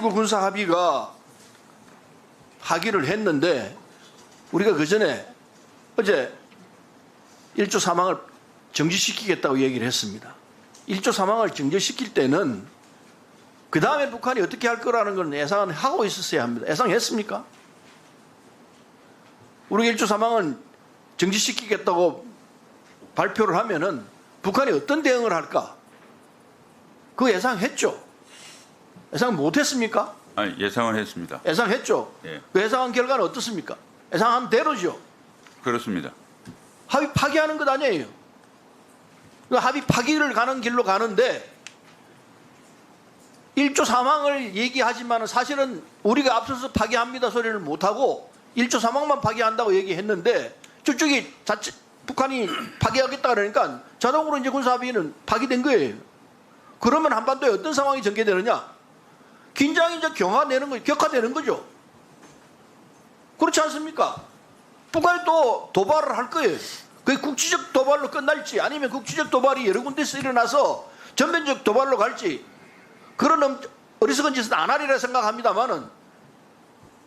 군사 합의가 하기를 했는데 우리가 그 전에 어제 1조 사망을 정지시키겠다고 얘기를 했습니다. 1조 사망을 정지시킬 때는 그 다음에 북한이 어떻게 할 거라는 건 예상은 하고 있었어야 합니다. 예상했습니까? 우리가 1조 사망은 정지시키겠다고 발표를 하면은 북한이 어떤 대응을 할까? 그거 예상했죠? 예상 못했습니까? 아니, 예상을 했습니다. 예상했죠? 예. 그 예상한 결과는 어떻습니까? 예상한 대로죠? 그렇습니다. 합의 파기하는 것 아니에요. 그 합의 파기를 가는 길로 가는데 1조 사망을 얘기하지만 사실은 우리가 앞서서 파기합니다 소리를 못하고 1조 사망만 파기한다고 얘기했는데 저쪽이 북한이 파기하겠다 그러니까 자동으로 이제 군사합의는 파기된 거예요. 그러면 한반도에 어떤 상황이 전개되느냐? 긴장이 이제 격화되는 거죠. 그렇지 않습니까? 북한이 또 도발을 할 거예요. 그게 국지적 도발로 끝날지 아니면 국지적 도발이 여러 군데서 일어나서 전면적 도발로 갈지 그런 어리석은 짓은 안 하리라 생각합니다만은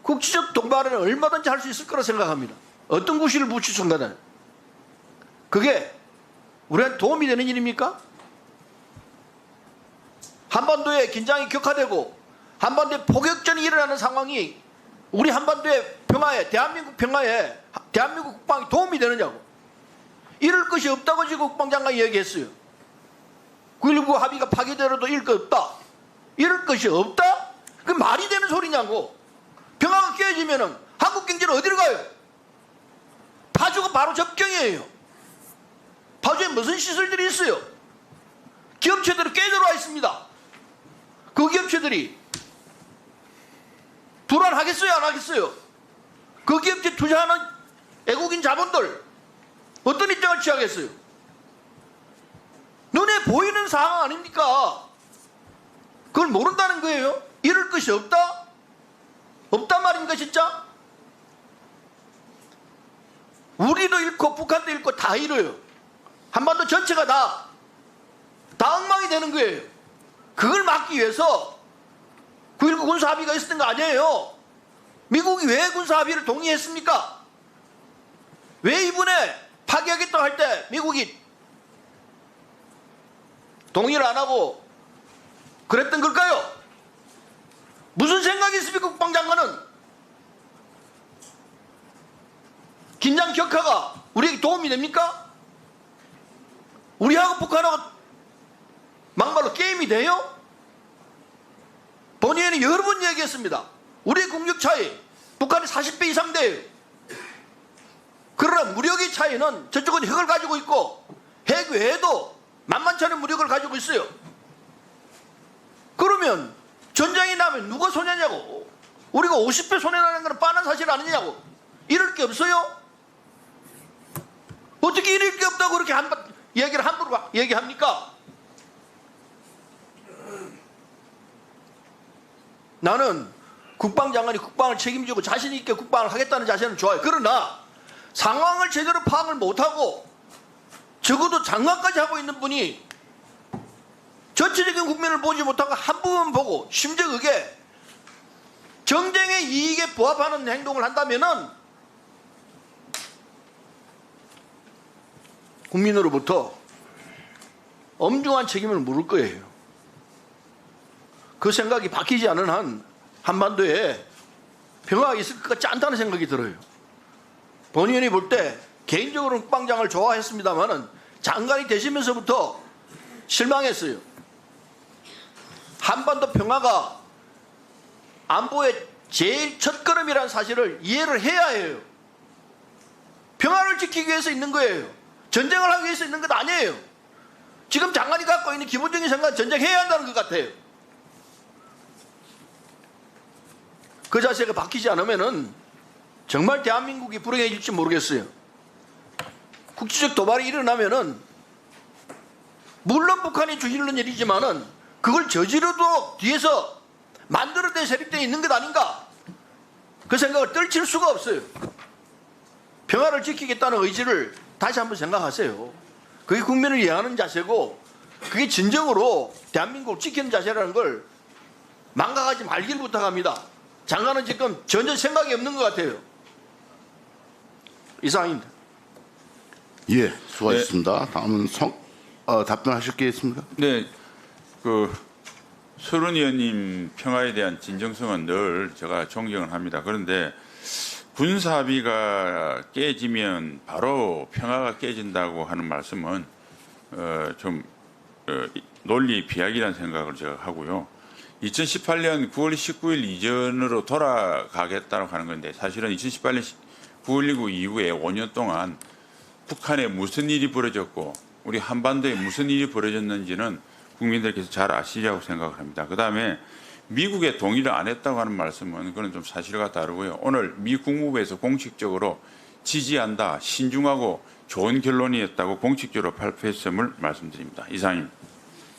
국지적 도발은 얼마든지 할 수 있을 거라 생각합니다. 어떤 구실을 붙일 순간에 그게 우리한테 도움이 되는 일입니까? 한반도에 긴장이 격화되고 한반도에 포격전이 일어나는 상황이 우리 한반도의 평화에 대한민국 평화에 대한민국 국방에 도움이 되느냐고. 이럴 것이 없다고 지금 국방장관이 얘기했어요. 9.19 합의가 파기되어도 이럴 것 없다. 이럴 것이 없다? 그 말이 되는 소리냐고. 평화가 깨지면은 한국 경제는 어디로 가요? 파주가 바로 접경이에요. 파주에 무슨 시설들이 있어요? 기업체들이 깨들어와 있습니다. 그 기업체들이 불안하겠어요? 안 하겠어요? 그 기업체 투자하는 외국인 자본들 어떤 입장을 취하겠어요? 눈에 보이는 상황 아닙니까? 그걸 모른다는 거예요? 이럴 것이 없다? 없단 말입니까 진짜? 우리도 잃고 북한도 잃고 다 잃어요. 한반도 전체가 다 엉망이 되는 거예요. 그걸 막기 위해서 9.19 군사합의가 있었던 거 아니에요. 미국이 왜 군사합의를 동의했습니까? 왜 이번에 파기하겠다고 할 때 미국이 동의를 안 하고 그랬던 걸까요? 무슨 생각이 있습니까? 국방장관은 긴장 격화가 우리에게 도움이 됩니까? 우리하고 북한하고 막말로 게임이 돼요? 본의원이 여러 번 얘기했습니다. 우리의 국력 차이 북한이 40배 이상 돼요. 그러나 무력의 차이는 저쪽은 핵을 가지고 있고 핵 외에도 만만치 않은 무력을 가지고 있어요. 그러면 전쟁이 나면 누가 손해냐고. 우리가 50배 손해나는 건 뻔한 사실 아니냐고. 이럴 게 없어요? 어떻게 이럴 게 없다고 그렇게 얘기를 함부로 얘기합니까? 나는 국방장관이 국방을 책임지고 자신 있게 국방을 하겠다는 자세는 좋아요. 그러나 상황을 제대로 파악을 못하고 적어도 장관까지 하고 있는 분이 전체적인 국면을 보지 못하고 한 부분 보고 심지어 그게 정쟁의 이익에 부합하는 행동을 한다면은 국민으로부터 엄중한 책임을 물을 거예요. 그 생각이 바뀌지 않은 한 한반도에 평화가 있을 것 같지 않다는 생각이 들어요. 본의원이 볼 때 개인적으로는 국방장을 좋아했습니다만은 장관이 되시면서부터 실망했어요. 한반도 평화가 안보의 제일 첫걸음이라는 사실을 이해를 해야 해요. 평화를 지키기 위해서 있는 거예요. 전쟁을 하기 위해서 있는 것 아니에요. 지금 장관이 갖고 있는 기본적인 생각은 전쟁해야 한다는 것 같아요. 그 자세가 바뀌지 않으면은 정말 대한민국이 불행해질지 모르겠어요. 국지적 도발이 일어나면은 물론 북한이 저지르는 일이지만은 그걸 저지르도 뒤에서 만들어낸 세력들이 있는 것 아닌가? 그 생각을 떨칠 수가 없어요. 평화를 지키겠다는 의지를 다시 한번 생각하세요. 그게 국민을 이해하는 자세고 그게 진정으로 대한민국을 지키는 자세라는 걸 망각하지 말길 부탁합니다. 장관은 지금 전혀 생각이 없는 것 같아요. 이상입니다. 예, 수고하셨습니다. 다음은 답변하실 게 있습니까? 네, 서른 의원님 평화에 대한 진정성은 늘 제가 존경을 합니다. 그런데 군사합의가 깨지면 바로 평화가 깨진다고 하는 말씀은 논리 비약이라는 생각을 제가 하고요. 2018년 9월 19일 이전으로 돌아가겠다고 하는 건데 사실은 2018년 9.19 이후에 5년 동안 북한에 무슨 일이 벌어졌고 우리 한반도에 무슨 일이 벌어졌는지는 국민들께서 잘 아시리라고 생각을 합니다. 그다음에 미국의 동의를 안 했다고 하는 말씀은 그건 좀 사실과 다르고요. 오늘 미 국무부에서 공식적으로 지지한다, 신중하고 좋은 결론이었다고 공식적으로 발표했음을 말씀드립니다. 이상입니다.